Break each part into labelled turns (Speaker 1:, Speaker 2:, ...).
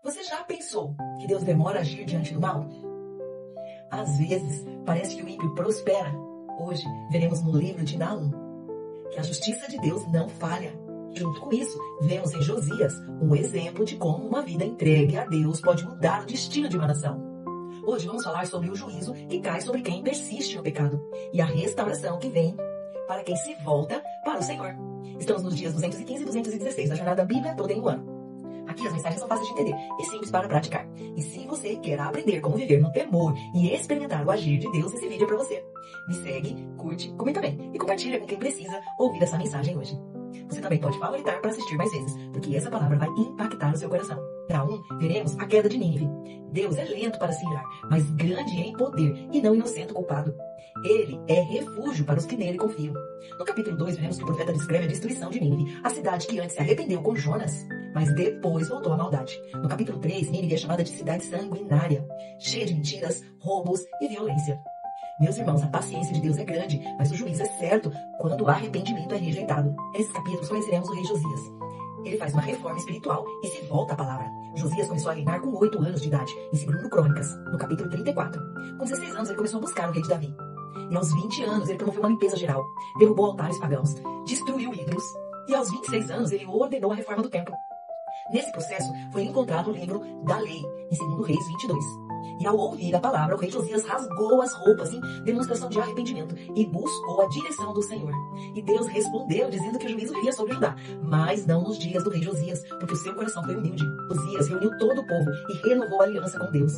Speaker 1: Você já pensou que Deus demora a agir diante do mal? Às vezes, parece que o ímpio prospera. Hoje, veremos no livro de Naum que a justiça de Deus não falha. Junto com isso, vemos em Josias um exemplo de como uma vida entregue a Deus pode mudar o destino de uma nação. Hoje vamos falar sobre o juízo que cai sobre quem persiste no pecado e a restauração que vem para quem se volta para o Senhor. Estamos nos dias 215 e 216 da jornada Bíblia toda em um ano. Aqui as mensagens são fáceis de entender e simples para praticar. E se você quer aprender como viver no temor e experimentar o agir de Deus, esse vídeo é para você. Me segue, curte, comenta bem e compartilha com quem precisa ouvir essa mensagem hoje. Você também pode favoritar para assistir mais vezes, porque essa palavra vai impactar o seu coração. Para veremos a queda de Nínive. Deus é lento para se irar, mas grande em poder e não inocente culpado. Ele é refúgio para os que nele confiam. No capítulo 2, veremos que o profeta descreve a destruição de Nínive, a cidade que antes se arrependeu com Jonas, mas depois voltou à maldade. No capítulo 3, Nínive é chamada de cidade sanguinária, cheia de mentiras, roubos e violência. Meus irmãos, a paciência de Deus é grande, mas o juízo é certo quando o arrependimento é rejeitado. Nesses capítulos conheceremos o rei Josias. Ele faz uma reforma espiritual e se volta à palavra. Josias começou a reinar com 8 anos de idade, em 2 Crônicas, no capítulo 34. Com 16 anos ele começou a buscar o rei de Davi. E aos 20 anos ele promoveu uma limpeza geral, derrubou altares pagãos, destruiu ídolos. E aos 26 anos ele ordenou a reforma do templo. Nesse processo foi encontrado o livro da lei, em 2 Reis 22. E ao ouvir a palavra, o rei Josias rasgou as roupas em demonstração de arrependimento e buscou a direção do Senhor. E Deus respondeu dizendo que o juízo viria sobre Judá, mas não nos dias do rei Josias, porque o seu coração foi humilde. Josias reuniu todo o povo e renovou a aliança com Deus.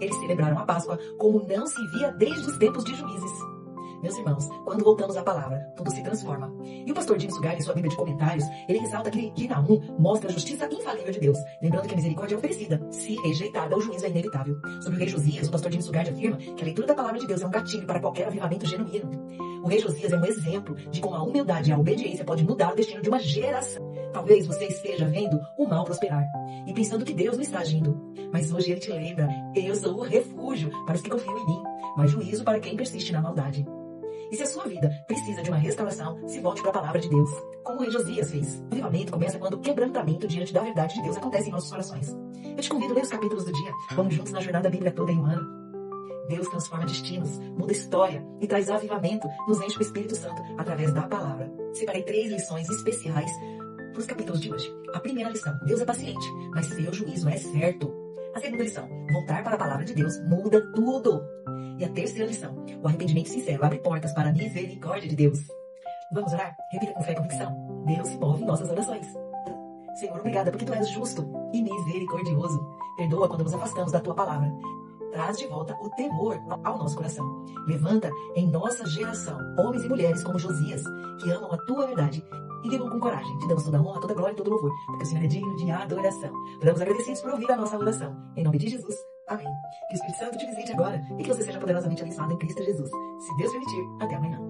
Speaker 1: Eles celebraram a Páscoa como não se via desde os tempos de Juízes. Meus irmãos, quando voltamos à palavra, tudo se transforma. E o pastor Jim Sugar, em sua Bíblia de Comentários, ele ressalta que Naum mostra a justiça infalível de Deus, lembrando que a misericórdia é oferecida. Se rejeitada, o juízo é inevitável. Sobre o rei Josias, o pastor Jim Sugar afirma que a leitura da palavra de Deus é um gatilho para qualquer avivamento genuíno. O rei Josias é um exemplo de como a humildade e a obediência podem mudar o destino de uma geração. Talvez você esteja vendo o mal prosperar e pensando que Deus não está agindo. Mas hoje ele te lembra, eu sou o refúgio para os que confiam em mim, mas juízo para quem persiste na maldade. E se a sua vida precisa de uma restauração, se volte para a palavra de Deus, como o rei Josias fez. O avivamento começa quando o quebrantamento diante da verdade de Deus acontece em nossos corações. Eu te convido a ler os capítulos do dia. Vamos juntos na jornada Bíblia toda em um ano. Deus transforma destinos, muda história e traz avivamento, nos enche o Espírito Santo através da palavra. Separei 3 lições especiais para os capítulos de hoje. A primeira lição, Deus é paciente, mas seu juízo é certo. A segunda lição, voltar para a palavra de Deus muda tudo. E a terceira lição, o arrependimento sincero abre portas para a misericórdia de Deus. Vamos orar? Repita com fé e convicção. Deus se move em nossas orações. Senhor, obrigada porque Tu és justo e misericordioso. Perdoa quando nos afastamos da Tua palavra. Traz de volta o temor ao nosso coração. Levanta em nossa geração homens e mulheres como Josias, que amam a Tua verdade e vivam com coragem. Te damos toda a honra, toda a glória e todo o louvor, porque o Senhor é digno de adoração. Oramos agradecidos por ouvir a nossa oração. Em nome de Jesus. Amém. Que o Espírito Santo te visite agora e que você seja poderosamente abençoado em Cristo Jesus. Se Deus permitir, até amanhã.